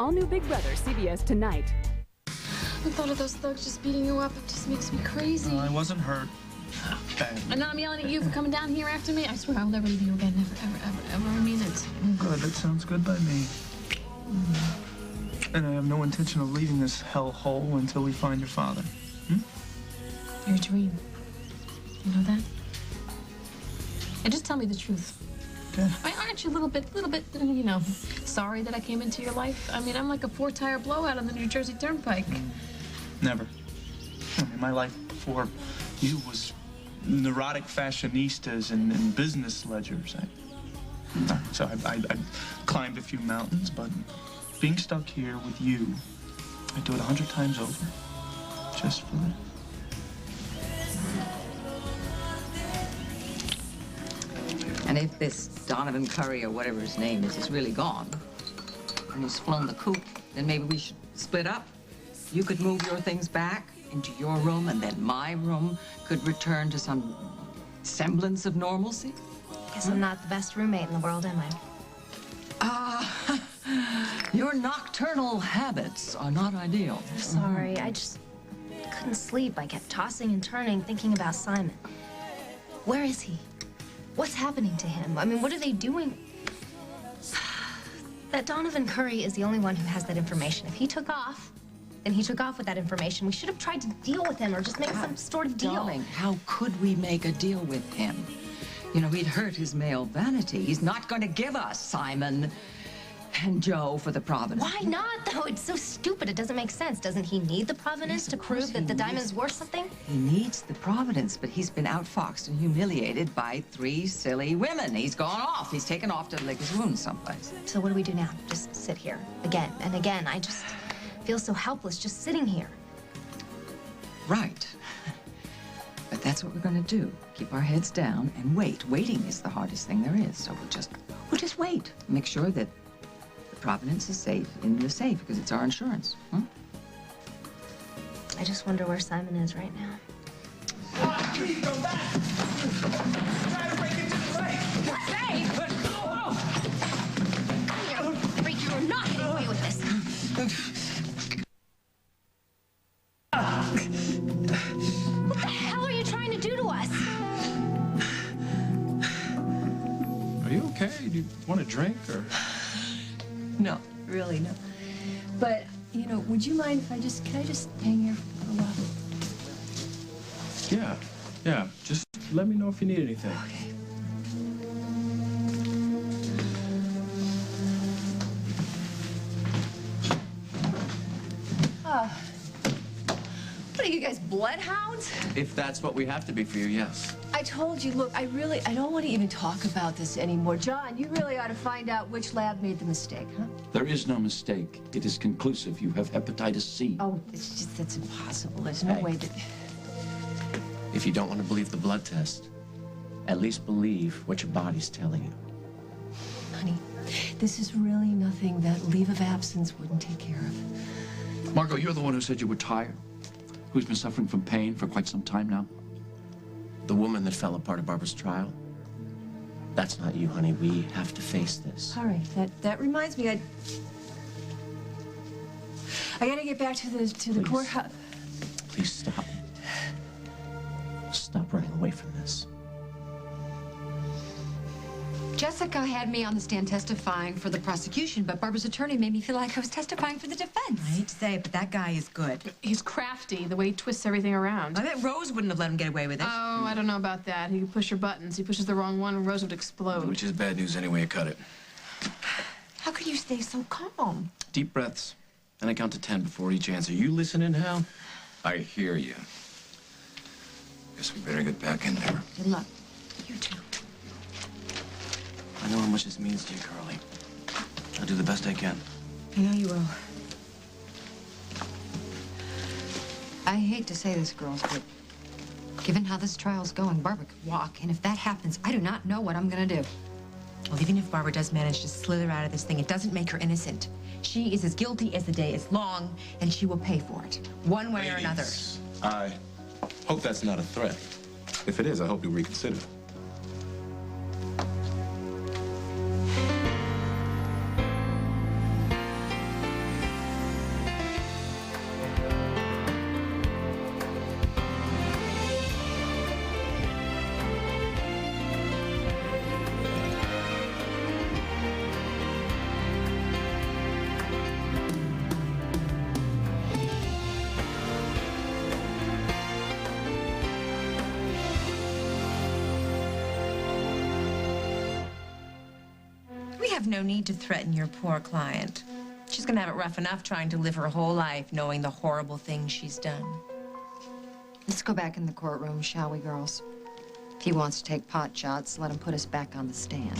All new Big Brother, CBS tonight. The thought of those thugs just beating you up, it just makes me crazy. I wasn't hurt. Bad. And now I'm yelling at you for coming down here after me. I swear I'll never leave you again. Never, ever, ever, ever. I mean it. Good, that sounds good by me. And I have no intention of leaving this hellhole until we find your father. Your dream. You know that? And just tell me the truth. Okay. Aren't you a little bit, you know, sorry that I came into your life? I mean, I'm like a 4-tire blowout on the New Jersey Turnpike. Never. I mean, my life before you was neurotic fashionistas and business ledgers. So I climbed a few mountains, but being stuck here with you, I'd do it 100 times over, just for this. And if this Donovan Curry or whatever his name is really gone, and he's flown the coop, then maybe we should split up. You could move your things back into your room, and then my room could return to some semblance of normalcy. Guess I'm not the best roommate in the world, am I? Your nocturnal habits are not ideal. I'm sorry, I just couldn't sleep. I kept tossing and turning, thinking about Simon. Where is he? What's happening to him? I mean, what are they doing? That Donovan Curry is the only one who has that information. If he took off, then he took off with that information. We should have tried to deal with him or just make some sort of deal. Darling, how could we make a deal with him? You know, he'd hurt his male vanity. He's not going to give us Simon and Joe for the provenance. Why not, though? It's so stupid. It doesn't make sense. Doesn't he need the provenance to prove that the diamond's worth something? He needs the provenance, but he's been outfoxed and humiliated by 3 silly women. He's gone off. He's taken off to lick his wounds someplace. So what do we do now? Just sit here again and again. I just feel so helpless just sitting here. Right. But that's what we're going to do. Keep our heads down and wait. Waiting is the hardest thing there is. So we'll just wait. Make sure that the provenance is safe in the safe because it's our insurance. I just wonder where Simon is right now. Please come back! Try to break into the safe! Safe? You're not getting away with this. What the hell are you trying to do to us? Are you okay? Do you want a drink or? No, really, no. But, you know, would you mind if can I just hang here for a while? Yeah. Just let me know if you need anything. Okay. What are you guys, bloodhounds? If that's what we have to be for you, yes. I told you, look, I don't want to even talk about this anymore. John, you really ought to find out which lab made the mistake, huh? There is no mistake. It is conclusive. You have hepatitis C. Oh, that's impossible. There's no way that... If you don't want to believe the blood test, at least believe what your body's telling you. Honey, this is really nothing that leave of absence wouldn't take care of. Margot, you're the one who said you were tired, who's been suffering from pain for quite some time now. The woman that fell apart at Barbara's trial, that's not you, honey. We have to face this. All right, that reminds me, I gotta get back to the courthouse. Please stop. Stop running away from this. Jessica had me on the stand testifying for the prosecution, but Barbara's attorney made me feel like I was testifying for the defense. I hate to say it, but that guy is good. He's crafty, the way he twists everything around. I bet Rose wouldn't have let him get away with it. Oh, I don't know about that. He could push her buttons. He pushes the wrong one and Rose would explode. Which is bad news any way you cut it. How could you stay so calm? Deep breaths. Then I count to 10 before each answer. You listening, Hal? I hear you. Guess we better get back in there. Good luck. You too. I know how much this means to you, Carly. I'll do the best I can. I know you will. I hate to say this, girls, but given how this trial's going, Barbara could walk, and if that happens, I do not know what I'm gonna do. Well, even if Barbara does manage to slither out of this thing, it doesn't make her innocent. She is as guilty as the day is long, and she will pay for it, one way or another. I hope that's not a threat. If it is, I hope you'll reconsider. have no need to threaten your poor client. She's gonna have it rough enough trying to live her whole life knowing the horrible things she's done. Let's go back in the courtroom, shall we, girls? If he wants to take pot shots, let him put us back on the stand.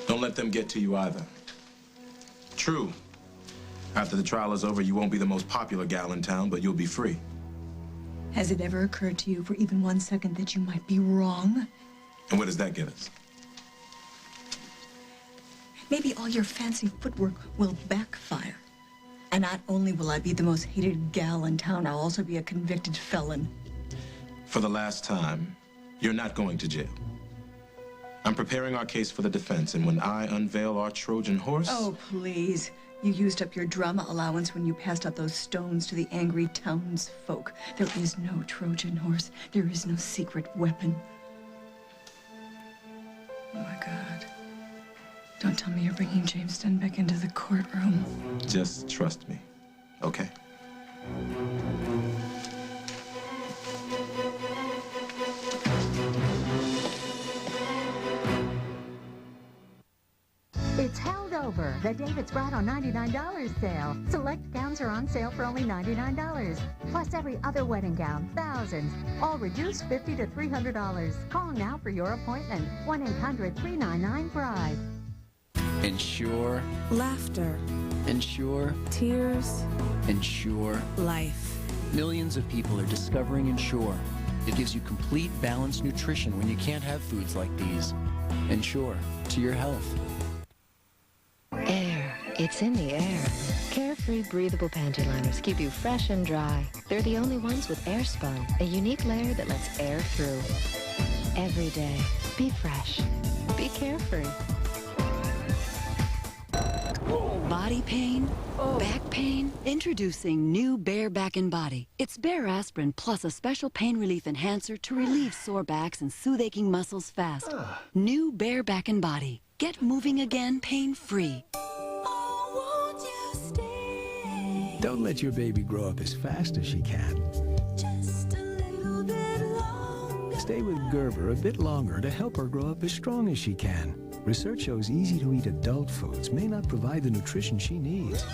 Don't let them get to you either. True. After the trial is over, you won't be the most popular gal in town, but you'll be free. Has it ever occurred to you for even 1 second that you might be wrong? And what does that get us? Maybe all your fancy footwork will backfire. And not only will I be the most hated gal in town, I'll also be a convicted felon. For the last time, you're not going to jail. I'm preparing our case for the defense, and when I unveil our Trojan horse... Oh, please. You used up your drama allowance when you passed out those stones to the angry townsfolk. There is no Trojan horse. There is no secret weapon. Oh, my God. Don't tell me you're bringing James Dunn back into the courtroom. Just trust me, okay? It's held over. The David's Bridal $99 sale. Select gowns are on sale for only $99. Plus every other wedding gown, thousands. All reduced $50 to $300. Call now for your appointment. 1-800-399-BRIDE. Ensure Laughter. Ensure Tears. Ensure Life. Millions of people are discovering Ensure. It gives you complete, balanced nutrition when you can't have foods like these. Ensure to your health. Air. It's in the air. Carefree Breathable Panty Liners keep you fresh and dry. They're the only ones with air spun, a unique layer that lets air through. Every day, be fresh. Be carefree. Body pain? Back pain? Introducing new Bare Back and Body. It's Bare Aspirin plus a special pain relief enhancer to relieve sore backs and soothe aching muscles fast. New Bare Back and Body. Get moving again pain-free. Don't let your baby grow up as fast as she can. Stay with Gerber a bit longer to help her grow up as strong as she can. Research shows easy-to-eat adult foods may not provide the nutrition she needs.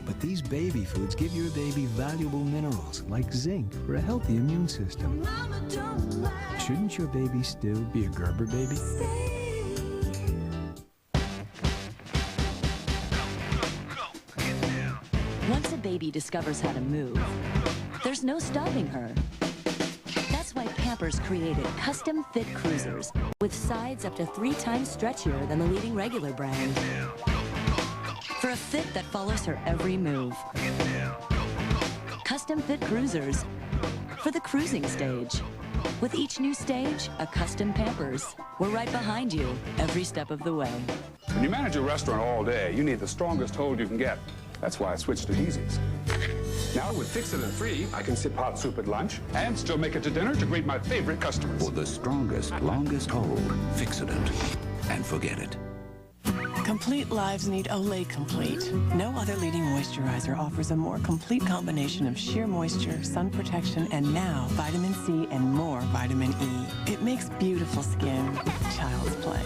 But these baby foods give your baby valuable minerals like zinc for a healthy immune system. Shouldn't your baby still be a Gerber baby? Once a baby discovers how to move, there's no stopping her. That's why Pampers created custom fit cruisers with sides up to 3 times stretchier than the leading regular brand. For a fit that follows her every move. Custom fit cruisers for the cruising stage. With each new stage, a custom Pampers. We're right behind you every step of the way. When you manage a restaurant all day, you need the strongest hold you can get. That's why I switched to Easy's. Now with Fixodent free, I can sip hot soup at lunch and still make it to dinner to greet my favorite customers. For the strongest, longest hold, Fixodent. And forget it. Complete lives need Olay Complete. No other leading moisturizer offers a more complete combination of sheer moisture, sun protection, and now vitamin C and more vitamin E. It makes beautiful skin child's play.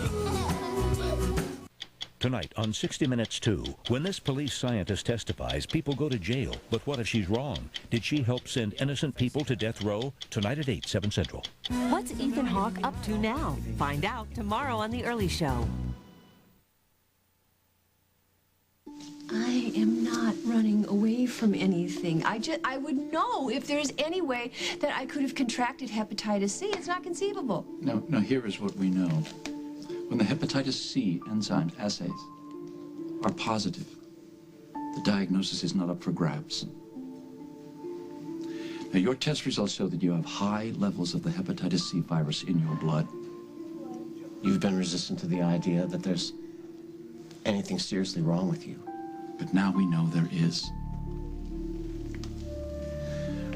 Tonight on 60 Minutes 2, when this police scientist testifies, people go to jail. But what if she's wrong? Did she help send innocent people to death row? Tonight at 8, 7 Central. What's Ethan Hawke up to now? Find out tomorrow on The Early Show. I am not running away from anything. I would know if there's any way that I could have contracted hepatitis C. It's not conceivable. Now, here is what we know. When the hepatitis C enzyme assays are positive, the diagnosis is not up for grabs. Now, your test results show that you have high levels of the hepatitis C virus in your blood. You've been resistant to the idea that there's anything seriously wrong with you. But now we know there is.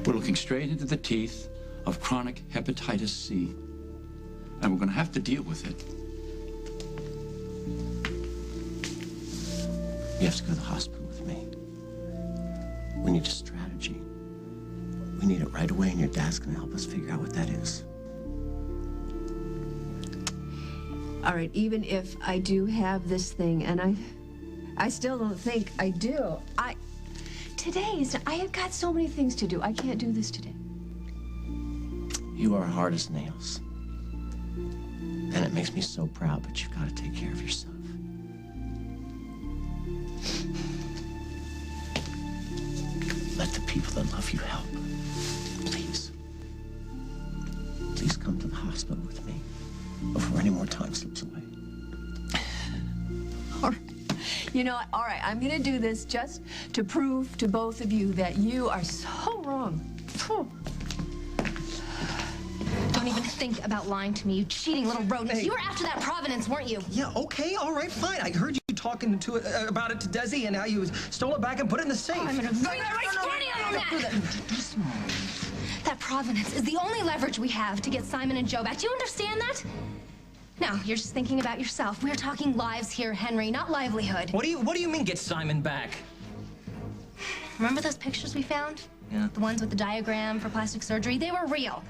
We're looking straight into the teeth of chronic hepatitis C, and we're going to have to deal with it. You have to go to the hospital with me. We need a strategy. We need it right away, and your dad's gonna help us figure out what that is. All right, even if I do have this thing, and I still don't think I do. I have got so many things to do. I can't do this today. You are hard as nails. And it makes me so proud, but you've got to take care of yourself. Let the people that love you help. Please. Please come to the hospital with me before any more time slips away. All right. You know, all right, I'm gonna do this just to prove to both of you that you are so wrong. Don't even think about lying to me, you cheating little rodents. Hey. You were after that Providence, weren't you? Yeah, okay, all right, fine. I heard you talking about it to Desi and how you stole it back and put it in the safe. I'm gonna bring on that. That Providence is the only leverage we have to get Simon and Joe back. Do you understand that? No, you're just thinking about yourself. We're talking lives here, Henry, not livelihood. What do you mean get Simon back? Remember those pictures we found? Yeah. The ones with the diagram for plastic surgery? They were real.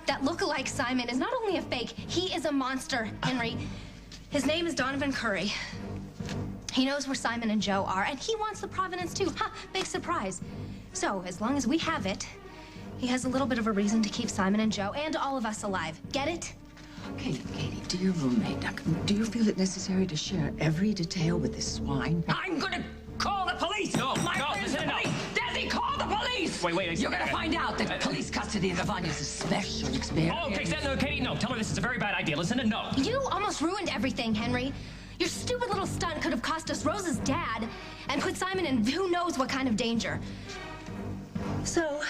That look-alike Simon is not only a fake, he is a monster, Henry. His name is Donovan Curry. He knows where Simon and Joe are, and he wants the Providence too. Ha! Big surprise. So, as long as we have it, he has a little bit of a reason to keep Simon and Joe and all of us alive. Get it? Katie, to your roommate, do you feel it necessary to share every detail with this swine? I'm gonna call the police! No, listen, no. Desi, call the police! Wait. You're gonna find out that police custody of Ivania is a special experience. Oh, okay, no, Katie, no. Tell her this is a very bad idea. Listen and no. You almost ruined everything, Henry. Your stupid little stunt could have cost us Rose's dad and put Simon in who knows what kind of danger. So,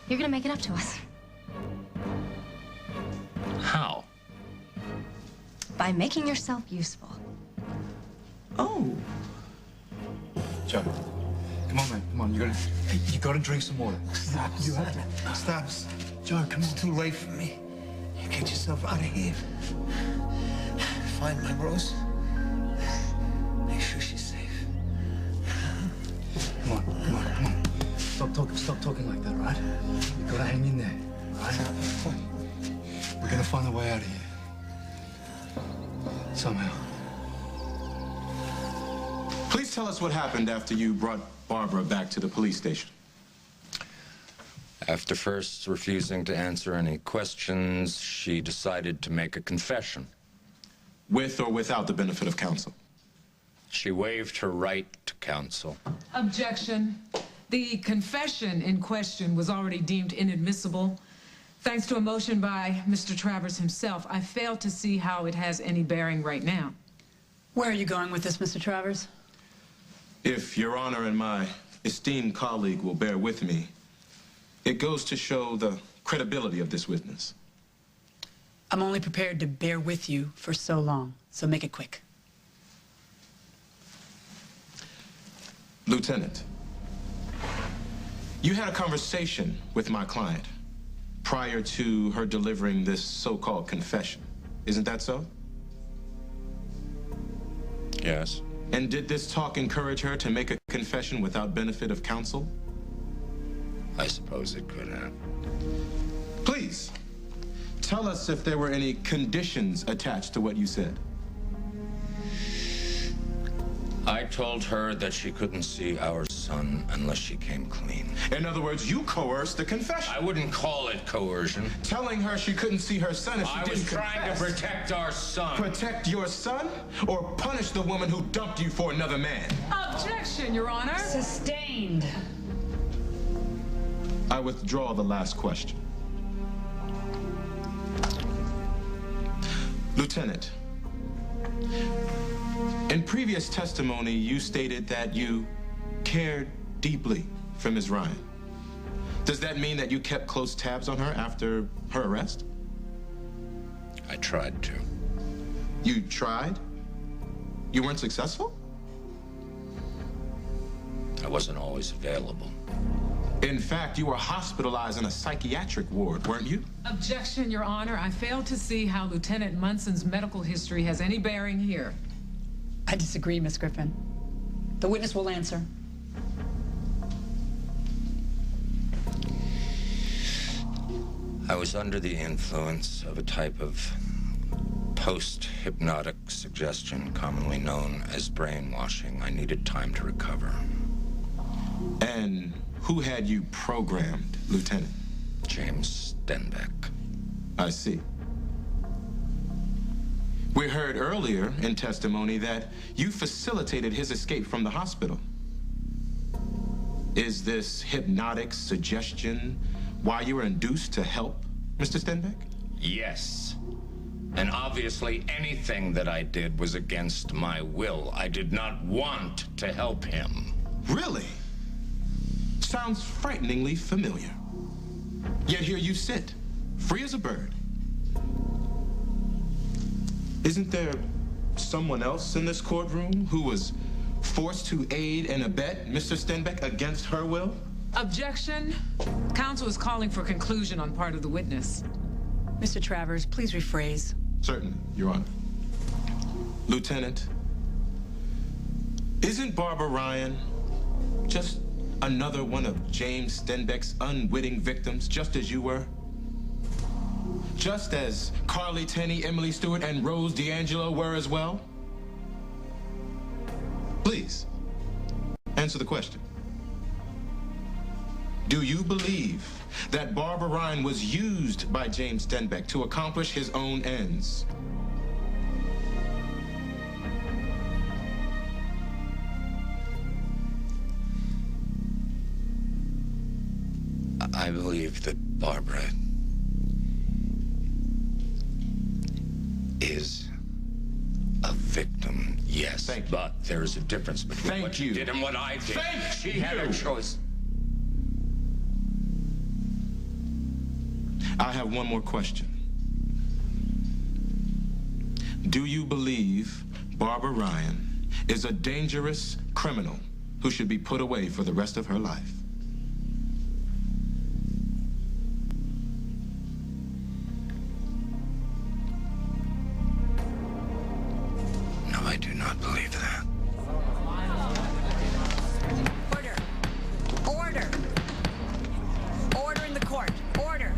you're gonna make it up to us. How? By making yourself useful. Oh. Joe, come on, man. Come on. You gotta drink some water. Stop. You have to. Stop. Joe, come on. It's too late for me. You get yourself out of here. Find my Rose. Make sure she's safe. Come on. Stop talking like that, all right? You gotta hang in there, all right? We're gonna find a way out of here. Somehow. Please tell us what happened after you brought Barbara back to the police station. After first refusing to answer any questions, she decided to make a confession. With or without the benefit of counsel? She waived her right to counsel. Objection. The confession in question was already deemed inadmissible. Thanks to a motion by Mr. Travers himself, I fail to see how it has any bearing right now. Where are you going with this, Mr. Travers? If Your Honor and my esteemed colleague will bear with me, it goes to show the credibility of this witness. I'm only prepared to bear with you for so long, so make it quick. Lieutenant, you had a conversation with my client prior to her delivering this so-called confession. Isn't that so? Yes. And did this talk encourage her to make a confession without benefit of counsel? I suppose it could have. Please, tell us if there were any conditions attached to what you said. I told her that she couldn't see our son unless she came clean. In other words, you coerced the confession. I wouldn't call it coercion. Telling her she couldn't see her son if she didn't confess. I was trying to protect our son. Protect your son or punish the woman who dumped you for another man? Objection, Your Honor. Sustained. I withdraw the last question. Lieutenant, in previous testimony, you stated that you cared deeply for Ms. Ryan. Does that mean that you kept close tabs on her after her arrest? I tried to. You tried? You weren't successful? I wasn't always available. In fact, you were hospitalized in a psychiatric ward, weren't you? Objection, Your Honor. I fail to see how Lieutenant Munson's medical history has any bearing here. I disagree, Miss Griffin. The witness will answer. I was under the influence of a type of post-hypnotic suggestion commonly known as brainwashing. I needed time to recover. And who had you programmed, Lieutenant? James Stenbeck. I see. We heard earlier in testimony that you facilitated his escape from the hospital. Is this hypnotic suggestion why you were induced to help Mr. Stenbeck? Yes. And obviously anything that I did was against my will. I did not want to help him. Really? Sounds frighteningly familiar. Yet here you sit, free as a bird. Isn't there someone else in this courtroom who was forced to aid and abet Mr. Stenbeck against her will? Objection. Counsel is calling for conclusion on part of the witness. Mr. Travers, please rephrase. Certainly, Your Honor. Lieutenant, isn't Barbara Ryan just another one of James Stenbeck's unwitting victims, just as you were? Just as Carly Tenney, Emily Stewart, and Rose D'Angelo were as well? Please, answer the question. Do you believe that Barbara Ryan was used by James Stenbeck to accomplish his own ends? I believe that Barbara is a victim, yes. But there is a difference between what you did and what I did. She had a choice. I have one more question. Do you believe Barbara Ryan is a dangerous criminal who should be put away for the rest of her life? No, I do not believe that. Order. Order. Order in the court. Order.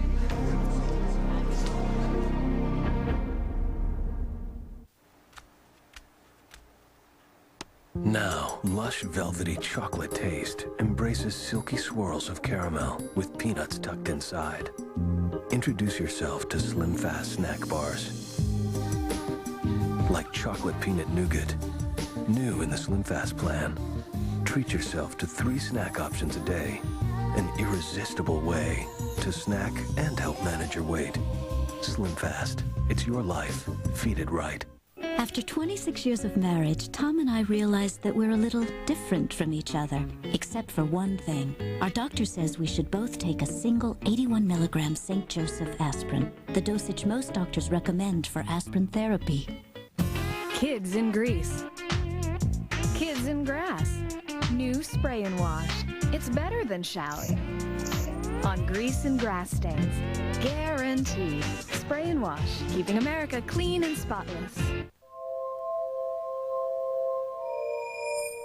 Now, lush, velvety chocolate taste embraces silky swirls of caramel with peanuts tucked inside. Introduce yourself to Slim Fast snack bars. Like chocolate peanut nougat, new in the Slim Fast plan. Treat yourself to 3 snack options a day. An irresistible way to snack and help manage your weight. Slim Fast. It's your life. Feed it right. After 26 years of marriage, Tom and I realized that we're a little different from each other, except for one thing. Our doctor says we should both take a single 81 milligram St. Joseph aspirin, the dosage most doctors recommend for aspirin therapy. Kids in grease. Kids in grass. New spray and wash. It's better than shower. On grease and grass stains. Guaranteed. Spray and wash, keeping America clean and spotless.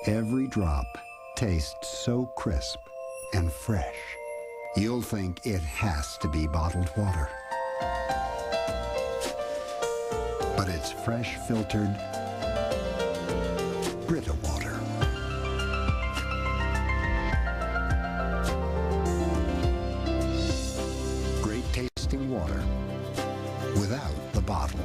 Every drop tastes so crisp and fresh, you'll think it has to be bottled water. But it's fresh filtered Brita water. Great tasting water without the bottle.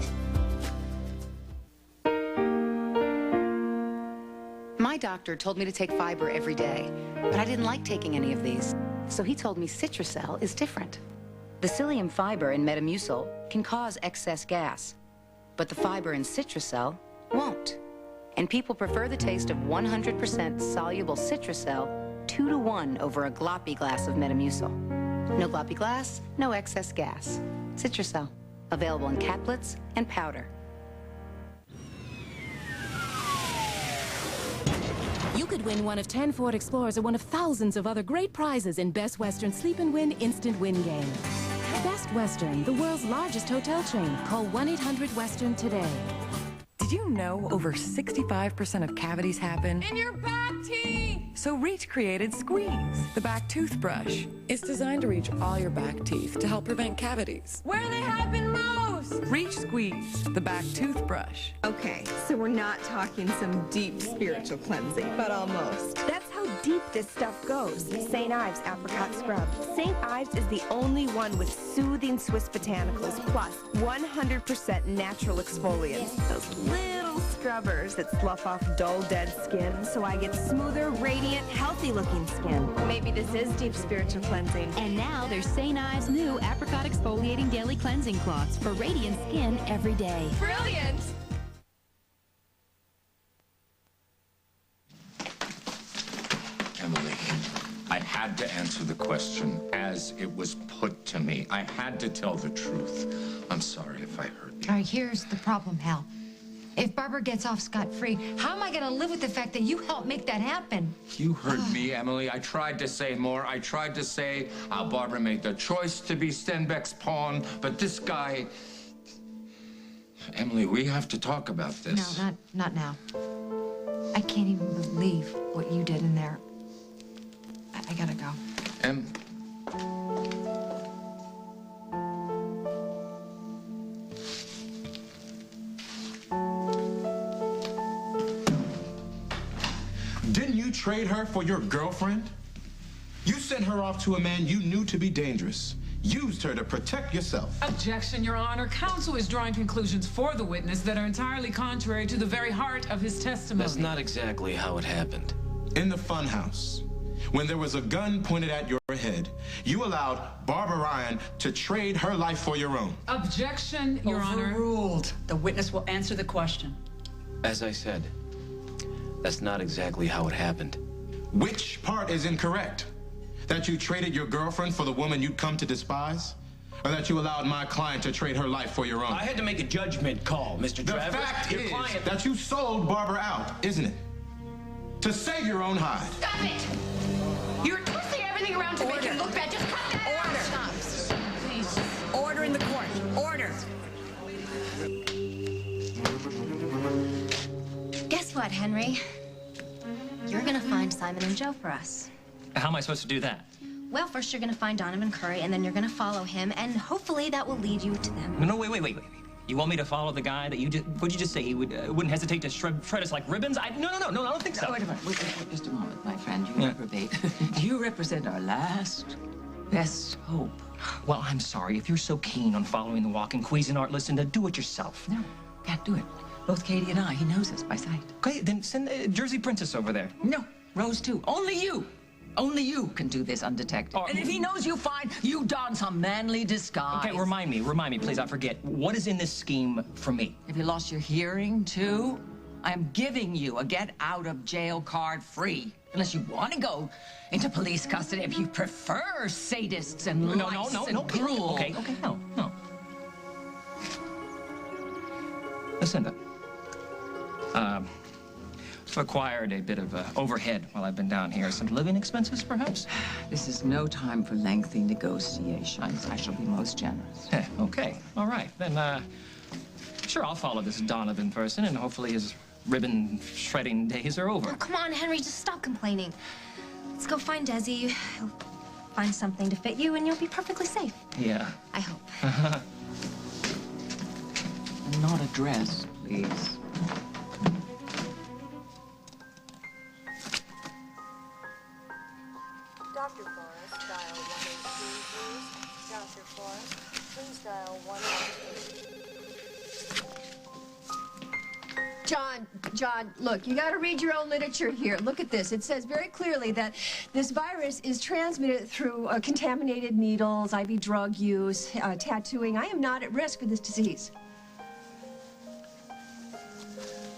My doctor told me to take fiber every day, but I didn't like taking any of these. So he told me Citracel is different. The psyllium fiber in Metamucil can cause excess gas, but the fiber in Citracel won't. And people prefer the taste of 100% soluble Citracel 2-to-1 over a gloppy glass of Metamucil. No gloppy glass, no excess gas. Citracel, available in caplets and powder. You could win one of 10 Ford Explorers or one of thousands of other great prizes in Best Western Sleep and Win Instant Win Game. Best Western, the world's largest hotel chain. Call 1-800-WESTERN today. Did you know over 65% of cavities happen in your back teeth? So Reach created Squeeze, the back toothbrush. It's designed to reach all your back teeth to help prevent cavities. Where they happen most! Reach Squeeze, the back toothbrush. Okay, so we're not talking some deep spiritual cleansing, but almost. That's how deep this stuff goes. St. Ives Apricot Scrub. St. Ives is the only one with soothing Swiss botanicals plus 100% natural exfoliants. Those little scrubbers that slough off dull, dead skin, so I get smoother, radiant, healthy-looking skin. Maybe this is deep spiritual cleansing. And now there's St. Ives' new Apricot Exfoliating Daily Cleansing Cloths for radiant skin every day. Brilliant! Emily, I had to answer the question as it was put to me. I had to tell the truth. I'm sorry if I hurt you. All right, here's the problem, Hal. If Barbara gets off scot-free, how am I going to live with the fact that you helped make that happen? You heard me, Emily. I tried to say more. I tried to say how Barbara made the choice to be Stenbeck's pawn, but this guy... Emily, we have to talk about this. No, not now. I can't even believe what you did in there. I gotta go. Didn't you trade her for your girlfriend? You sent her off to a man you knew to be dangerous. Used her to protect yourself. Objection, Your Honor. Counsel is drawing conclusions for the witness that are entirely contrary to the very heart of his testimony. That's not exactly how it happened. In the funhouse, when there was a gun pointed at your head, you allowed Barbara Ryan to trade her life for your own. Objection, Your Honor. Overruled. The witness will answer the question. As I said, that's not exactly how it happened. Which part is incorrect? That you traded your girlfriend for the woman you'd come to despise? Or that you allowed my client to trade her life for your own? I had to make a judgment call, Mr. Travers. The fact is that you sold Barbara out, isn't it? To save your own hide. Stop it! You're twisting everything around to make it look bad. Just cut that out! Stop. Please. Order in the court. Order. Guess what, Henry? You're gonna find Simon and Joe for us. How am I supposed to do that? Well, first you're gonna find Donovan Curry, and then you're gonna follow him, and hopefully that will lead you to them. No, wait. You want me to follow the guy that you just... What'd you just say? He wouldn't hesitate to shred us like ribbons? No, I don't think so. Wait a minute. Wait, just a moment, my friend. You reprobate. You represent our last, best hope. Well, I'm sorry. If you're so keen on following the walking Cuisinart, listen, do it yourself. No, can't do it. Both Katie and I, he knows us by sight. Okay, then send Jersey Princess over there. No, Rose too. Only you. Only you can do this undetected. And if he knows you fine, you don some manly disguise. Okay, remind me, please. I forget. What is in this scheme for me? Have you lost your hearing, too? I'm giving you a get-out-of-jail card free. Unless you want to go into police custody, if you prefer sadists and lice and gruel. Okay, no. Listen, I've acquired a bit of overhead while I've been down here. Some living expenses, perhaps? This is no time for lengthy negotiations. I shall be most generous. Okay, all right. Then, sure, I'll follow this Donovan person, and hopefully his ribbon shredding days are over. Oh, come on, Henry, just stop complaining. Let's go find Desi. He'll find something to fit you, and you'll be perfectly safe. Yeah. I hope. Not a dress, please. Dr. Forrest, dial 183, please. Dr. Forrest, please dial 183. John, look, you got to read your own literature here. Look at this. It says very clearly that this virus is transmitted through contaminated needles, IV drug use, tattooing. I am not at risk for this disease.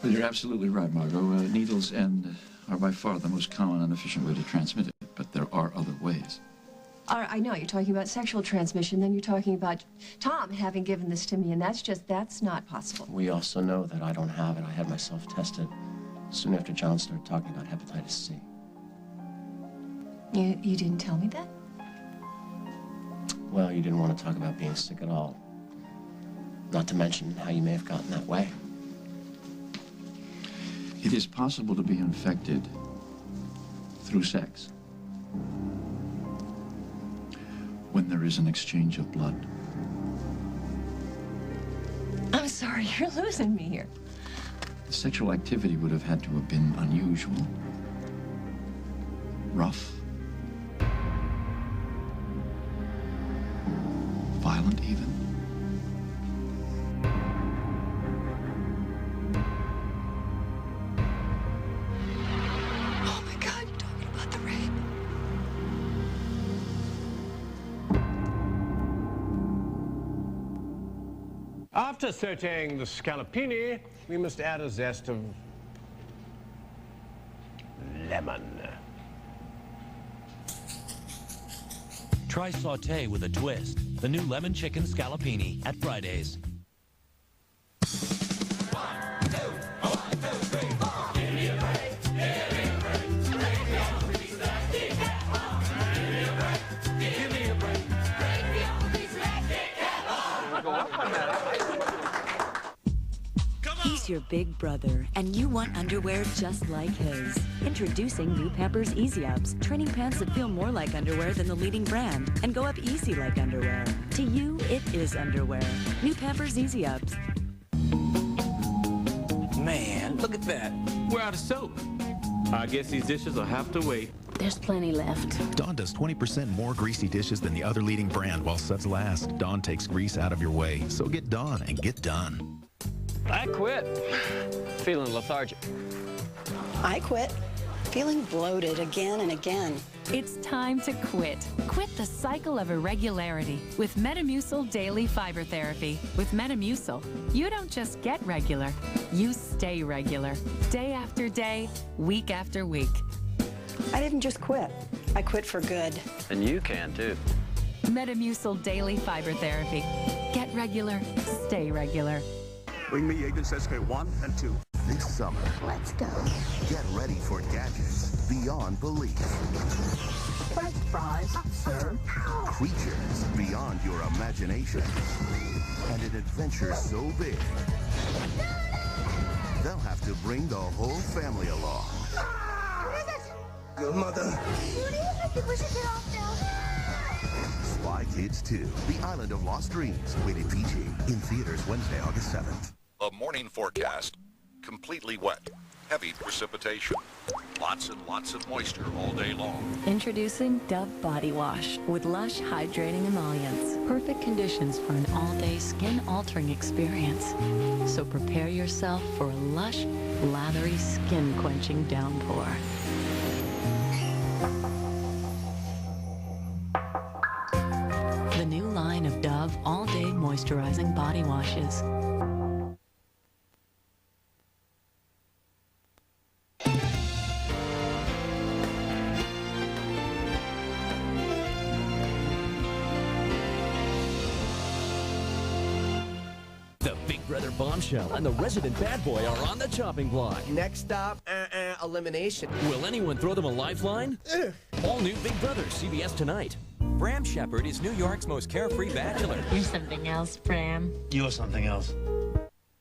Well, you're absolutely right, Margot. Needles are by far the most common and efficient way to transmit it, but there are other ways. I know, you're talking about sexual transmission, then you're talking about Tom having given this to me, and that's not possible. We also know that I don't have it. I had myself tested soon after John started talking about hepatitis C. You didn't tell me that? Well, you didn't want to talk about being sick at all. Not to mention how you may have gotten that way. It is possible to be infected through sex. When there is an exchange of blood. I'm sorry, you're losing me here. The sexual activity would have had to have been unusual, rough, violent even. Oh my God, you're talking about the rape. After sauteing the scallopini, we must add a zest of lemon. Try saute with a twist. The new lemon chicken scallopini at Fridays. He's your big brother, and you want underwear just like his. Introducing new Pampers Easy Ups, training pants that feel more like underwear than the leading brand, and go up easy like underwear. To you, it is underwear. New Pampers Easy Ups. Man, look at that. We're out of soap. I guess these dishes will have to wait. There's plenty left. Dawn does 20% more greasy dishes than the other leading brand while suds last. Dawn takes grease out of your way, so get Dawn and get done. I quit. Feeling lethargic. I quit. Feeling bloated again and again. It's time to quit. Quit the cycle of irregularity with Metamucil Daily Fiber Therapy. With Metamucil, you don't just get regular, you stay regular. Day after day, week after week. I didn't just quit. I quit for good. And you can too. Metamucil Daily Fiber Therapy. Get regular, stay regular. Bring me Agents SK1 and 2. This summer, Let's go. get ready for gadgets beyond belief. French fries, sir. Creatures beyond your imagination. And an adventure so big, they'll have to bring the whole family along. Your mother. We should get off now. Spy Kids 2, The Island of Lost Dreams, rated PG. In theaters Wednesday, August 7th. A morning forecast. Completely wet. Heavy precipitation. Lots and lots of moisture all day long. Introducing Dove Body Wash with lush hydrating emollients. Perfect conditions for an all-day skin-altering experience. So prepare yourself for a lush, lathery, skin-quenching downpour. The new line of Dove all-day moisturizing body washes. The Big Brother bombshell and the resident bad boy are on the chopping block. Next stop, elimination. Will anyone throw them a lifeline? All new Big Brother, CBS tonight. Bram Shepard is New York's most carefree bachelor. You're something else, Bram. You're something else.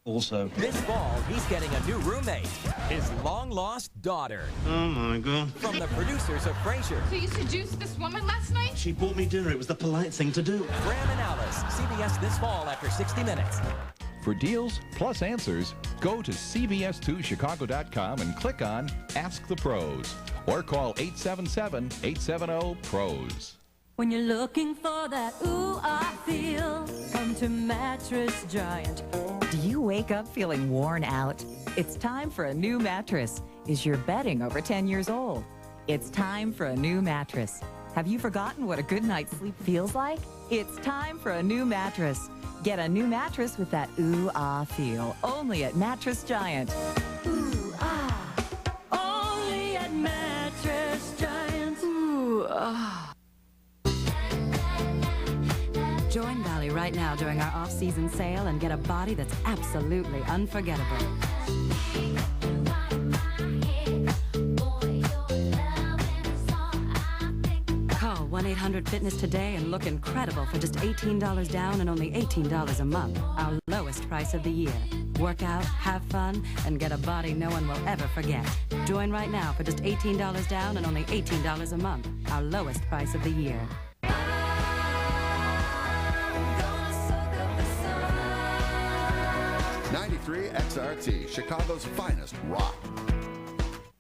Also. This fall, he's getting a new roommate, his long-lost daughter. Oh, my God. From the producers of Frasier. So you seduced this woman last night? She bought me dinner. It was the polite thing to do. Bram and Alice, CBS this fall after 60 Minutes. For deals plus answers, go to cbs2chicago.com and click on Ask the Pros or call 877-870-PROS. When you're looking for that ooh, I feel, come to Mattress Giant. Do you wake up feeling worn out? It's time for a new mattress. Is your bedding over 10 years old? It's time for a new mattress. Have you forgotten what a good night's sleep feels like? It's time for a new mattress. Get a new mattress with that ooh, ah feel. Only at Mattress Giant. Ooh, ah. Only at Mattress Giant. Ooh, ah. Join Valley right now during our off-season sale and get a body that's absolutely unforgettable. Call 1-800 Standard Fitness today and look incredible for just $18 down and only $18 a month. Our lowest price of the year. Work out, have fun, and get a body no one will ever forget. Join right now for just $18 down and only $18 a month. Our lowest price of the year. 93 XRT, Chicago's finest rock.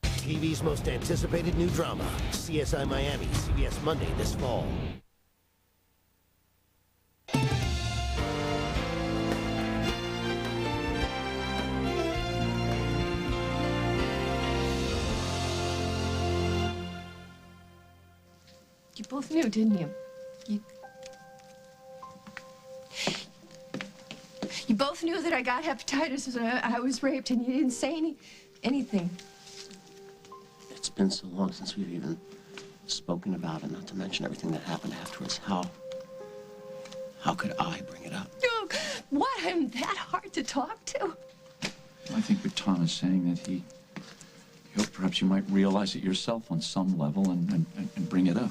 TV's most anticipated new drama, CSI Miami, CBS Monday this fall. You both knew, didn't you? You both knew that I got hepatitis when I was raped, and you didn't say anything. It's been so long since we've even spoken about it, not to mention everything that happened afterwards. How could I bring it up? Oh, what? I'm that hard to talk to? I think what Tom is saying that he hoped perhaps you might realize it yourself on some level and bring it up.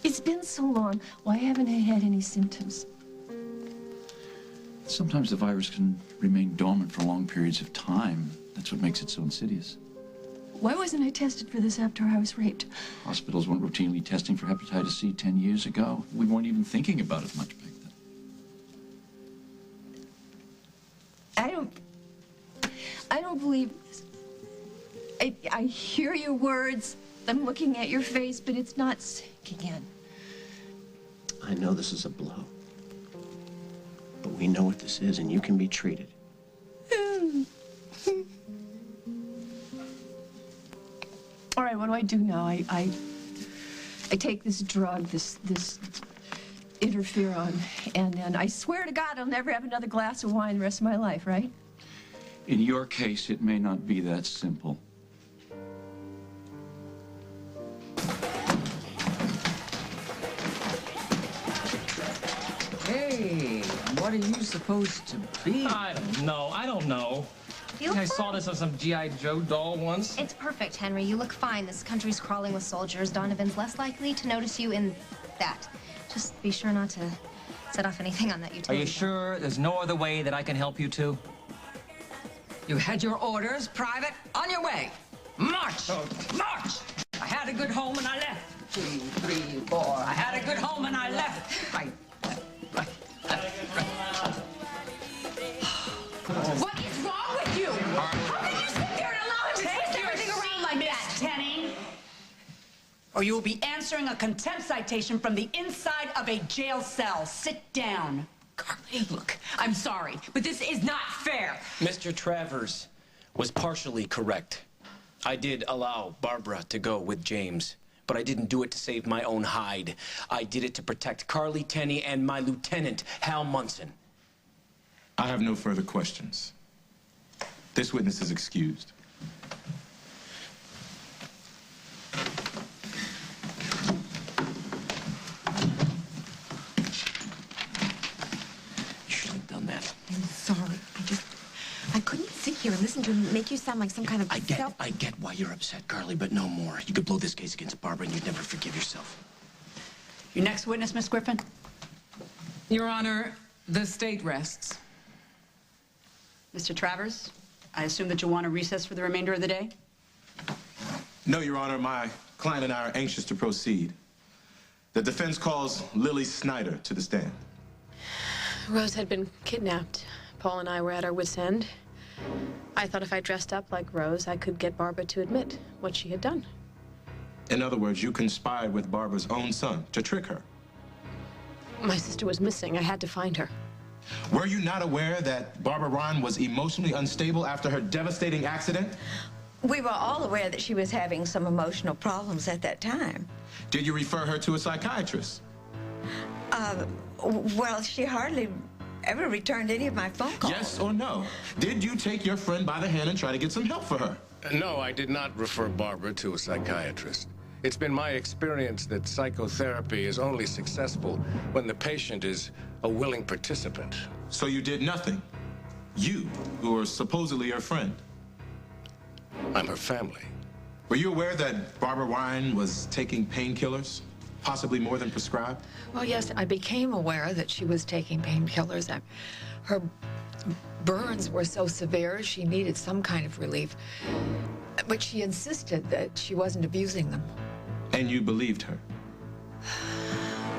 It's been so long. Why haven't I had any symptoms? Sometimes the virus can remain dormant for long periods of time. That's what makes it so insidious. Why wasn't I tested for this after I was raped? Hospitals weren't routinely testing for hepatitis C 10 years ago. We weren't even thinking about it much back then. I don't believe this. I hear your words. I'm looking at your face, but it's not sinking in. I know this is a blow. But we know what this is, and you can be treated. All right, what do I do now? I take this drug, this interferon, and then I swear to God I'll never have another glass of wine the rest of my life, right? In your case, it may not be that simple. Hey, what are you supposed to be? I don't know. You I saw this on some G.I. Joe doll once. It's perfect, Henry. You look fine. This country's crawling with soldiers. Donovan's less likely to notice you in that. Just be sure not to set off anything on that utility. Are you sure there's no other way that I can help you two? You had your orders, Private. On your way. March! March! I had a good home and I left. 2, 3, 4. I had a good home and I left. Right. What is wrong with you? How can you sit there and allow him to twist everything around like that? Tenny, or you will be answering a contempt citation from the inside of a jail cell. Sit down. Carly, look, I'm sorry, but this is not fair. Mr. Travers was partially correct. I did allow Barbara to go with James, but I didn't do it to save my own hide. I did it to protect Carly Tenney and my lieutenant, Hal Munson. I have no further questions. This witness is excused. You should have done that. I'm sorry. I couldn't sit here and listen to him make you sound like some kind of I get why you're upset, Carly, but no more. You could blow this case against Barbara and you'd never forgive yourself. Your next witness, Miss Griffin? Your Honor, the state rests. Mr. Travers, I assume that you'll want to recess for the remainder of the day? No, Your Honor, my client and I are anxious to proceed. The defense calls Lily Snyder to the stand. Rose had been kidnapped. Paul and I were at our wits' end. I thought if I dressed up like Rose, I could get Barbara to admit what she had done. In other words, you conspired with Barbara's own son to trick her. My sister was missing. I had to find her. Were you not aware that Barbara Ron was emotionally unstable after her devastating accident? We were all aware that she was having some emotional problems at that time. Did you refer her to a psychiatrist? Well, she hardly ever returned any of my phone calls. Yes or no? Did you take your friend by the hand and try to get some help for her? No, I did not refer Barbara to a psychiatrist. It's been my experience that psychotherapy is only successful when the patient is a willing participant. So you did nothing? You, who are supposedly her friend. I'm her family. Were you aware that Barbara Wine was taking painkillers? Possibly more than prescribed? Well, yes, I became aware that she was taking painkillers. Her burns were so severe, she needed some kind of relief. But she insisted that she wasn't abusing them. And you believed her?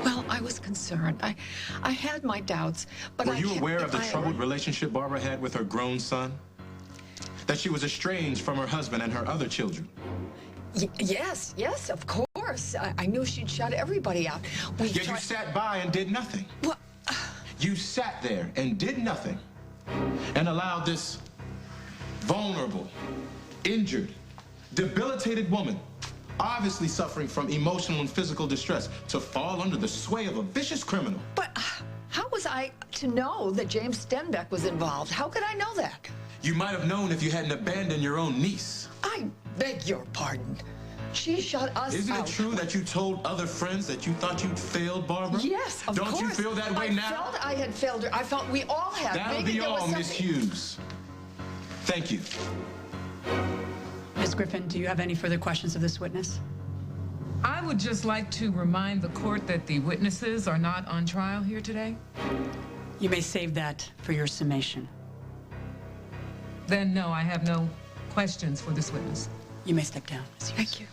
Well, I was concerned. I had my doubts, but Were you aware of the troubled relationship Barbara had with her grown son? That she was estranged from her husband and her other children? Yes, of course. I knew she'd shut everybody out. Yet you sat by and did nothing. What? You sat there and did nothing and allowed this vulnerable, injured, debilitated woman, obviously suffering from emotional and physical distress, to fall under the sway of a vicious criminal. But how was I to know that James Stenbeck was involved? How could I know that? You might have known if you hadn't abandoned your own niece. I beg your pardon. She shut us out. Isn't it true that you told other friends that you thought you'd failed Barbara? Yes, of course. Don't you feel that way now? I felt I had failed her. I felt we all had. That'll be all, Miss Hughes. Thank you. Ms. Griffin, do you have any further questions of this witness? I would just like to remind the court that the witnesses are not on trial here today. You may save that for your summation. Then, no, I have no questions for this witness. You may step down. Thank you.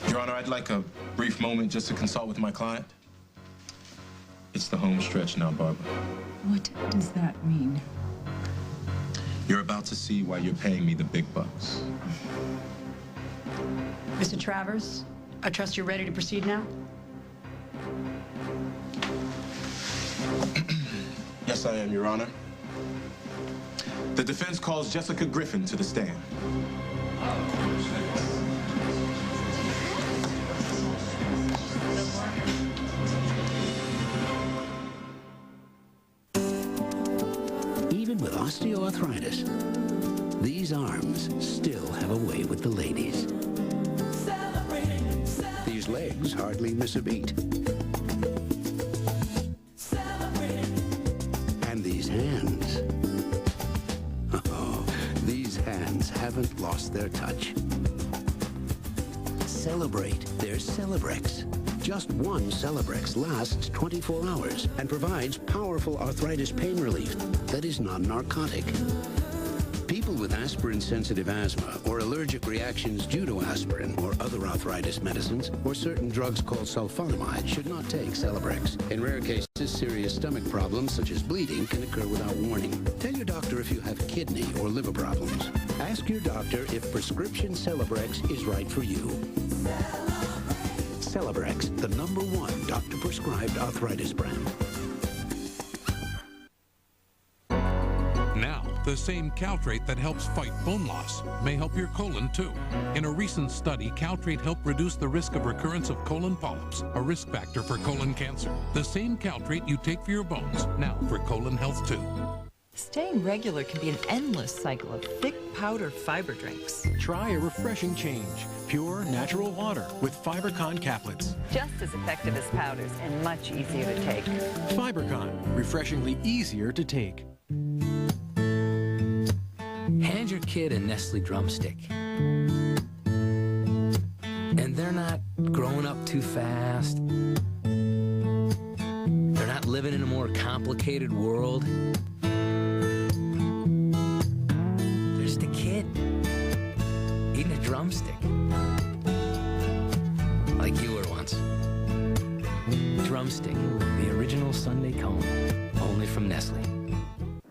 Your Honor, I'd like a brief moment just to consult with my client. It's the home stretch now, Barbara. What does that mean? You're about to see why you're paying me the big bucks. Mr. Travers, I trust you're ready to proceed now? Yes, I am, Your Honor. The defense calls Jessica Griffin to the stand. Even with osteoarthritis, these arms still have a way with the ladies. These legs hardly miss a beat. And these hands, oh, these hands haven't lost their touch. Celebrate their Celebrex. Just one Celebrex lasts 24 hours and provides powerful arthritis pain relief that is non-narcotic. People with aspirin-sensitive asthma or allergic reactions due to aspirin or other arthritis medicines or certain drugs called sulfonamide should not take Celebrex. In rare cases, serious stomach problems such as bleeding can occur without warning. Tell your doctor if you have kidney or liver problems. Ask your doctor if prescription Celebrex is right for you. Celebrex, the #1 doctor-prescribed arthritis brand. Now, the same Caltrate that helps fight bone loss may help your colon too. In a recent study, Caltrate helped reduce the risk of recurrence of colon polyps, a risk factor for colon cancer. The same Caltrate you take for your bones, now for colon health too. Staying regular can be an endless cycle of thick powder fiber drinks. Try a refreshing change. Pure, natural water with Fibercon caplets. Just as effective as powders and much easier to take. Fibercon, refreshingly easier to take. Hand your kid a Nestle drumstick. And they're not growing up too fast. They're not living in a more complicated world. There's the kid eating a drumstick. Like you were once. Drumstick, the original Sunday cone, only from Nestle.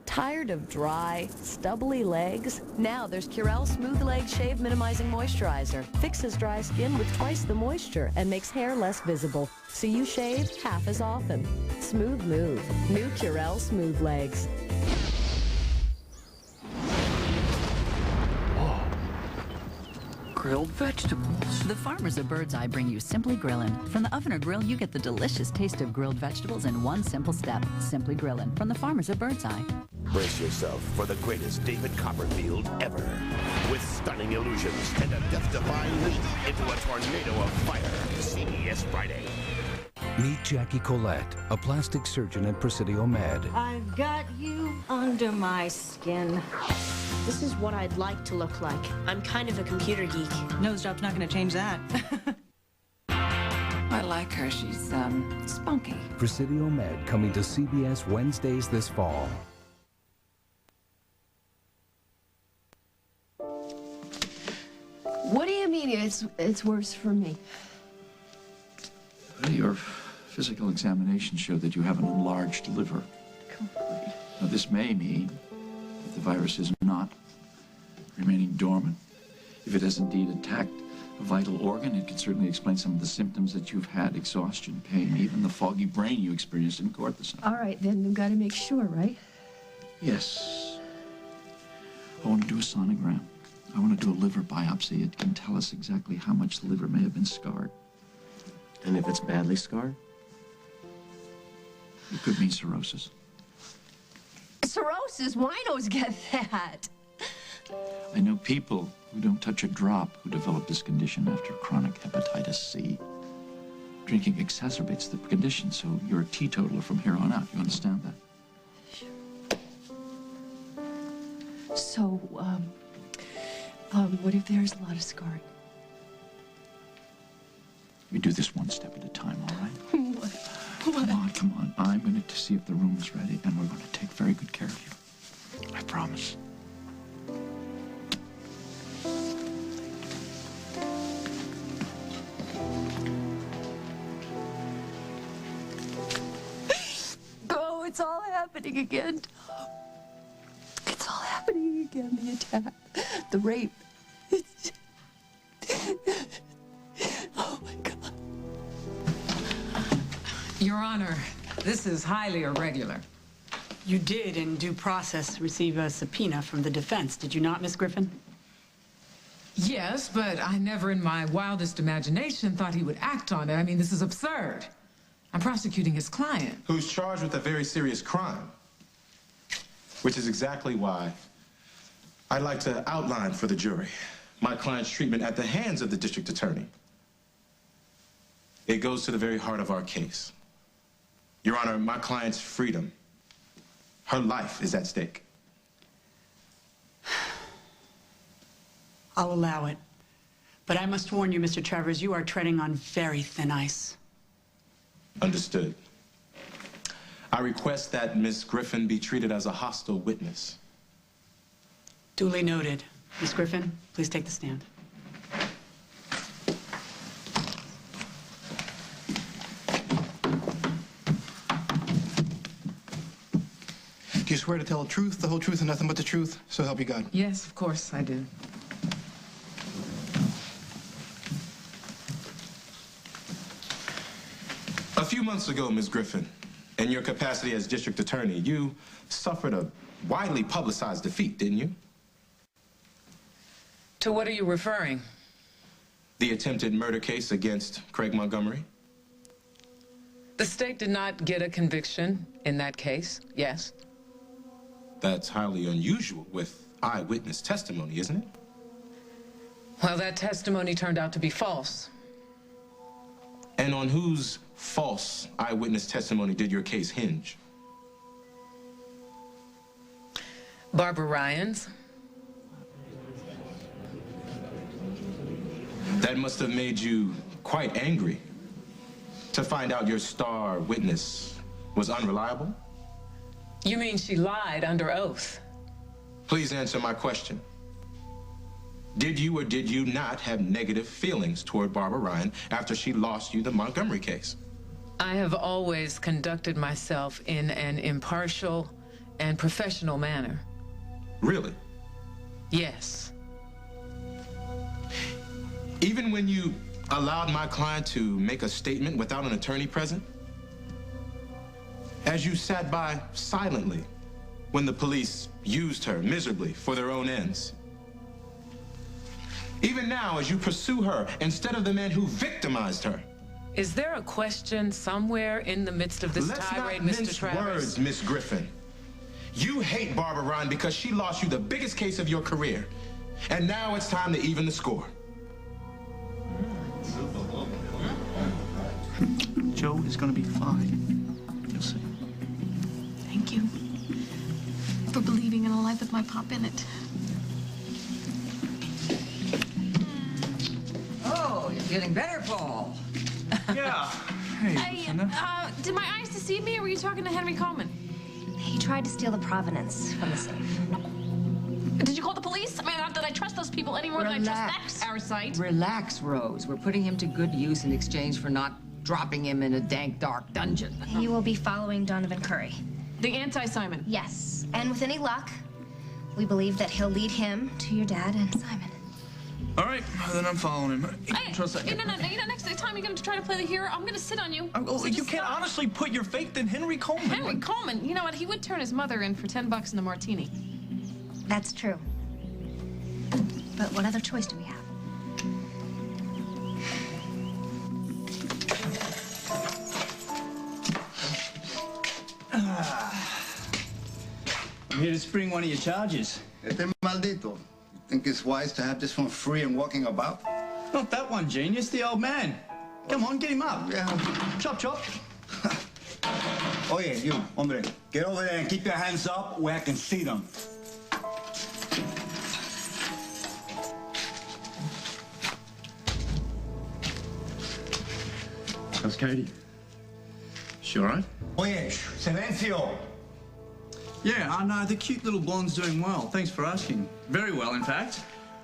Tired of dry, stubbly legs? Now there's Curel Smooth Leg Shave Minimizing Moisturizer. Fixes dry skin with twice the moisture and makes hair less visible, so you shave half as often. Smooth move. New Curel Smooth Legs. grilled vegetables. The farmers of Birdseye bring you Simply Grillin'. From the oven or grill, you get the delicious taste of grilled vegetables in one simple step. Simply Grillin' from the farmers of Birdseye. Brace yourself for the greatest David Copperfield ever. With stunning illusions and a death-defying leap into a tornado of fire. CBS Friday. Meet Jackie Collette, a plastic surgeon at Presidio Med. I've got you under my skin. This is what I'd like to look like. I'm kind of a computer geek. Nose job's not going to change that. I like her. She's, spunky. Presidio Med coming to CBS Wednesdays this fall. What do you mean it's worse for me? Your physical examination showed that you have an enlarged liver. Now, this may mean that the virus is not remaining dormant. If it has indeed attacked a vital organ, it could certainly explain some of the symptoms that you've had: exhaustion, pain, even the foggy brain you experienced in court this night. All right, then we've got to make sure, right? Yes. I want to do a sonogram. I want to do a liver biopsy. It can tell us exactly how much the liver may have been scarred. And if it's badly scarred? It could mean cirrhosis. Cirrhosis? Winos get that. I know people who don't touch a drop who develop this condition after chronic hepatitis C. Drinking exacerbates the condition, so you're a teetotaler from here on out. You understand that? So, what if there's a lot of scarring? We do this one step at a time, all right? What? Come on. I'm going to see if the room is ready, and we're going to take very good care of you. I promise. Oh, it's all happening again. It's all happening again. The attack, the rape. Oh, my God. Your Honor, this is highly irregular. You did, in due process, receive a subpoena from the defense, did you not, Miss Griffin? Yes, but I never in my wildest imagination thought he would act on it. I mean, this is absurd. I'm prosecuting his client. Who's charged with a very serious crime. Which is exactly why I'd like to outline for the jury my client's treatment at the hands of the district attorney. It goes to the very heart of our case. Your Honor, my client's freedom, her life is at stake. I'll allow it. But I must warn you, Mr. Travers, you are treading on very thin ice. Understood. I request that Miss Griffin be treated as a hostile witness. Duly noted. Miss Griffin, please take the stand. Do you swear to tell the truth, the whole truth, and nothing but the truth? So help you God. Yes, of course I do. A few months ago, Ms. Griffin, in your capacity as district attorney, you suffered a widely publicized defeat, didn't you? To what are you referring? The attempted murder case against Craig Montgomery? The state did not get a conviction in that case, yes. That's highly unusual with eyewitness testimony, isn't it? Well, that testimony turned out to be false. And on whose false eyewitness testimony did your case hinge? Barbara Ryan's. That must have made you quite angry to find out your star witness was unreliable? You mean she lied under oath? Please answer my question. Did you or did you not have negative feelings toward Barbara Ryan after she lost you the Montgomery case? I have always conducted myself in an impartial and professional manner. Really? Yes. Even when you allowed my client to make a statement without an attorney present? As you sat by silently when the police used her miserably for their own ends? Even now, as you pursue her instead of the man who victimized her. Is there a question somewhere in the midst of this tirade, Mr. Travers? Words, Miss Griffin. You hate Barbara Ryan because she lost you the biggest case of your career. And now it's time to even the score. Joe is going to be fine. You'll see. Thank you for believing in a life with my pop in it. Oh, you're getting better, Paul. Yeah. Hey, Did my eyes deceive me, or were you talking to Henry Coleman? He tried to steal the provenance from the safe. Did you call the police? I mean, not that I trust those people any more than I trust that parasite. Relax, Rose. We're putting him to good use in exchange for not dropping him in a dank, dark dungeon. He will be following Donovan Curry. The anti-Simon? Yes. And with any luck, we believe that he'll lead him to your dad and Simon. All right, then I'm following him. Trust that. No, next time you're going to try to play the hero, I'm going to sit on you. So you can't honestly put your faith in Henry Coleman. Henry Coleman? You know what? He would turn his mother in for $10 and a martini. That's true. But what other choice do we have? I'm here to spring one of your charges. Este maldito. You think it's wise to have this one free and walking about? Not that one, genius. The old man. Come on, get him up. Yeah. Chop, chop. Oye, you, hombre. Get over there and keep your hands up where I can see them. How's Katie? She all right? Oye, silencio. Yeah, I know. The cute little blonde's doing well. Thanks for asking. Very well, in fact.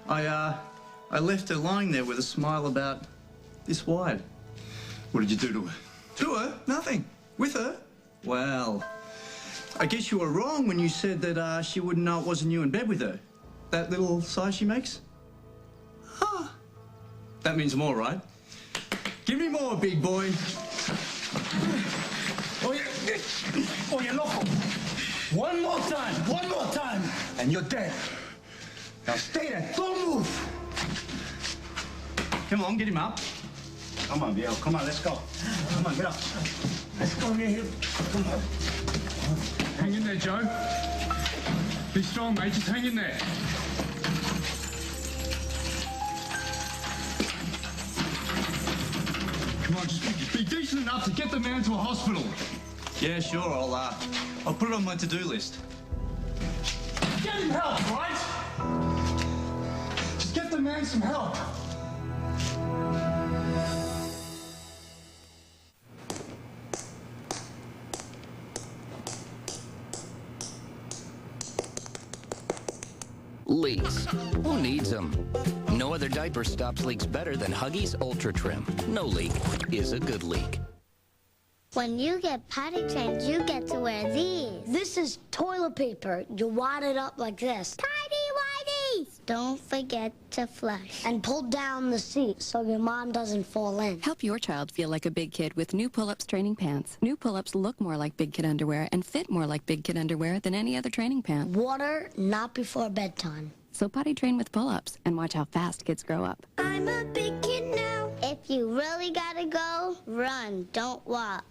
I left her lying there with a smile about this wide. What did you do to her? To her? Nothing. With her? Well, I guess you were wrong when you said that she wouldn't know it wasn't you in bed with her. That little sigh she makes? Huh. That means more, right? Give me more, big boy. Oye, loco. One more time, and you're dead. Now stay there, don't move. Come on, get him up. Come on, Viejo, come on, let's go. Come on, get up. Let's go, Viejo. Come on. Hang in there, Joe. Be strong, mate, just hang in there. Come on, just be decent enough to get the man to a hospital. Yeah, sure, I'll put it on my to-do list. Get him help, right? Just get the man some help. Leaks. Who needs them? No other diaper stops leaks better than Huggies Ultra Trim. No leak is a good leak. When you get potty trained, you get to wear these. This is toilet paper. You wad it up like this. Tidy whities! Don't forget to flush. And pull down the seat so your mom doesn't fall in. Help your child feel like a big kid with new Pull-Ups training pants. New Pull-Ups look more like big kid underwear and fit more like big kid underwear than any other training pant. Water, not before bedtime. So potty train with Pull-Ups and watch how fast kids grow up. I'm a big kid now. If you really gotta go, run, don't walk.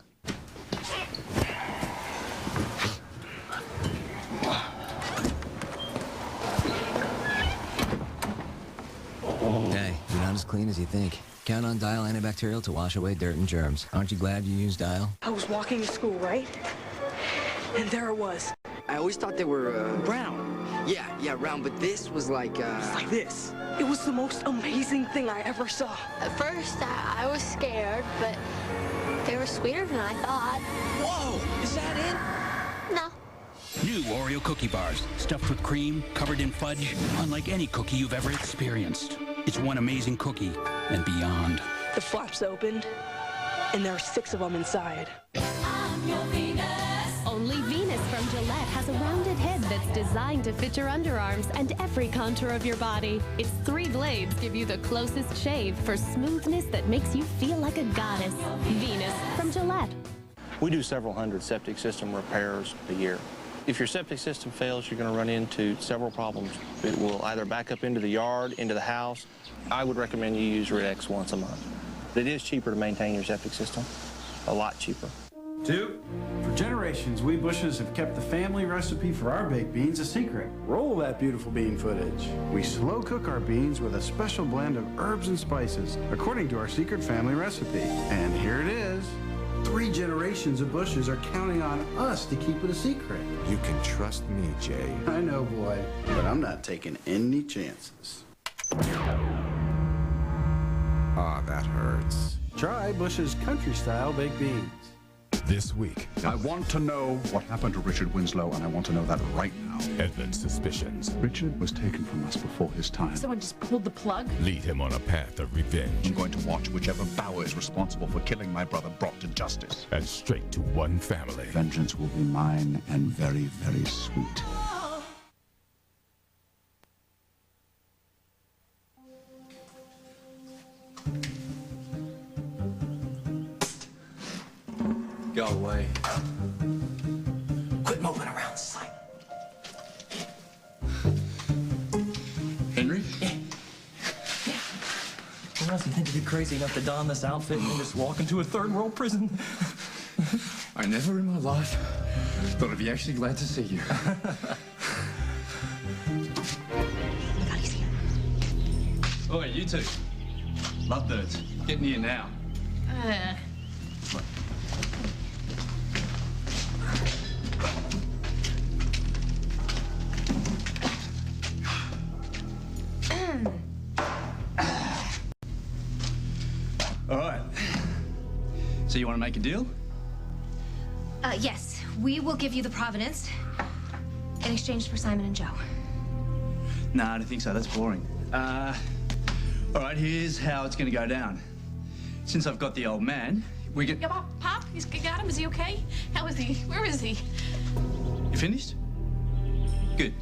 Hey, you're not as clean as you think. Count on Dial antibacterial to wash away dirt and germs. Aren't you glad you used Dial? I was walking to school, right? And there it was. I always thought they were, round. Yeah, round, but this was like, It's like this. It was the most amazing thing I ever saw. At first, I was scared, but they were sweeter than I thought. Whoa, is that it? No. New Oreo cookie bars, stuffed with cream, covered in fudge, unlike any cookie you've ever experienced. It's one amazing cookie and beyond. The flaps opened, and there are 6 of them inside. I'm your Venus. Only Venus from Gillette has a rounded head that's designed to fit your underarms and every contour of your body. Its 3 blades give you the closest shave for smoothness that makes you feel like a goddess. Venus from Gillette. We do several hundred septic system repairs a year. If your septic system fails, you're going to run into several problems. It will either back up into the yard, into the house. I would recommend you use Red-X once a month. But it is cheaper to maintain your septic system, a lot cheaper. 2, for generations, we Bushes have kept the family recipe for our baked beans a secret. Roll that beautiful bean footage. We slow cook our beans with a special blend of herbs and spices, according to our secret family recipe. And here it is. 3 generations of Bushes are counting on us to keep it a secret. You can trust me, Jay. I know, boy, but I'm not taking any chances. Ah, that hurts. Try Bush's country-style baked beans. This week, I want to know what happened to Richard Winslow, and I want to know that right now. Edmund's suspicions Richard was taken from us before his time. Someone just pulled the plug? lead him on a path of revenge. I'm going to watch whichever Bauer is responsible for killing my brother brought to justice. And straight to one family. Vengeance will be mine and very, very sweet. Go away. Quit moving around, son. Henry? Who else do you think would be crazy enough to don this outfit and just walk into a third world prison? I never in my life thought I'd be actually glad to see you. Oi, you two. Lovebirds, get near now. All right. So you want to make a deal? Yes, we will give you the Providence in exchange for Simon and Joe. Nah, I don't think so. That's boring. All right, here's how it's going to go down. Since I've got the old man, we get... Yeah, Pop, you got him? Is he okay? How is he? Where is he? You finished? Good.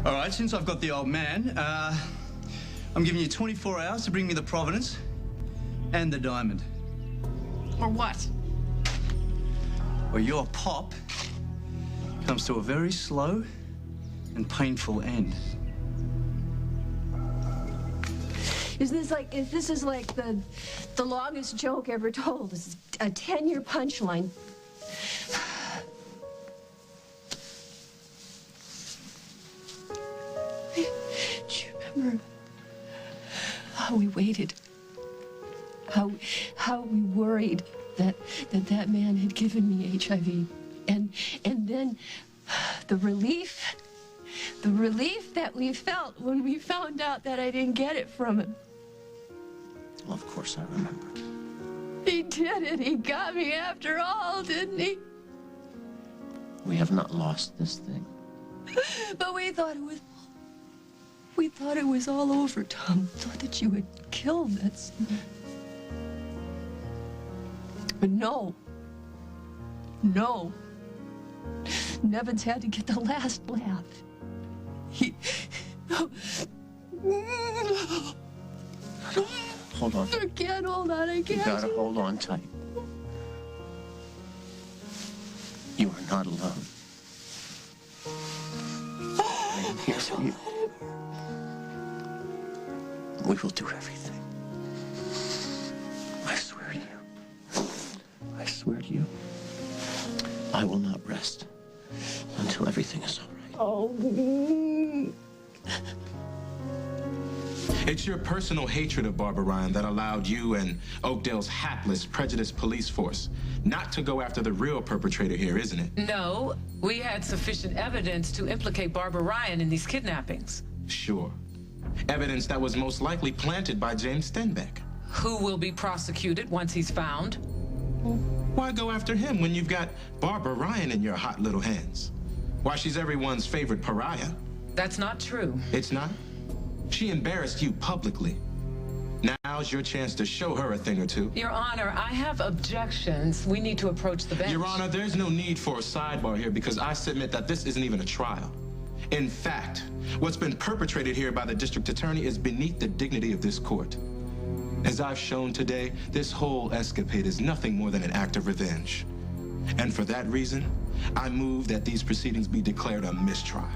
All right, since I've got the old man, I'm giving you 24 hours to bring me the Providence and the diamond. Or what? Or your pop comes to a very slow and painful end. Is this like the longest joke ever told? This is a 10-year punchline. Do you remember how we waited? How we worried that man had given me HIV, and then the relief that we felt when we found out that I didn't get it from him. Well, of course I remember. He did it. He got me after all, didn't he? We have not lost this thing. But we thought it was all over, Tom. We thought that you had killed that son. But no. Nevins had to get the last laugh. Hold on. I can't hold on. I can't. You gotta hold on tight. You are not alone. I am here for you. We will do everything. I swear to you. I swear to you. I will not rest until everything is all right. Oh. It's your personal hatred of Barbara Ryan that allowed you and Oakdale's hapless, prejudiced police force not to go after the real perpetrator here, isn't it? No, we had sufficient evidence to implicate Barbara Ryan in these kidnappings. Sure. Evidence that was most likely planted by James Stenbeck. Who will be prosecuted once he's found? Why go after him when you've got Barbara Ryan in your hot little hands? Why, she's everyone's favorite pariah. That's not true. It's not? She embarrassed you publicly. Now's your chance to show her a thing or two. Your Honor, I have objections. We need to approach the bench. Your Honor, there's no need for a sidebar here because I submit that this isn't even a trial. In fact, what's been perpetrated here by the district attorney is beneath the dignity of this court. As I've shown today, this whole escapade is nothing more than an act of revenge. And for that reason, I move that these proceedings be declared a mistrial.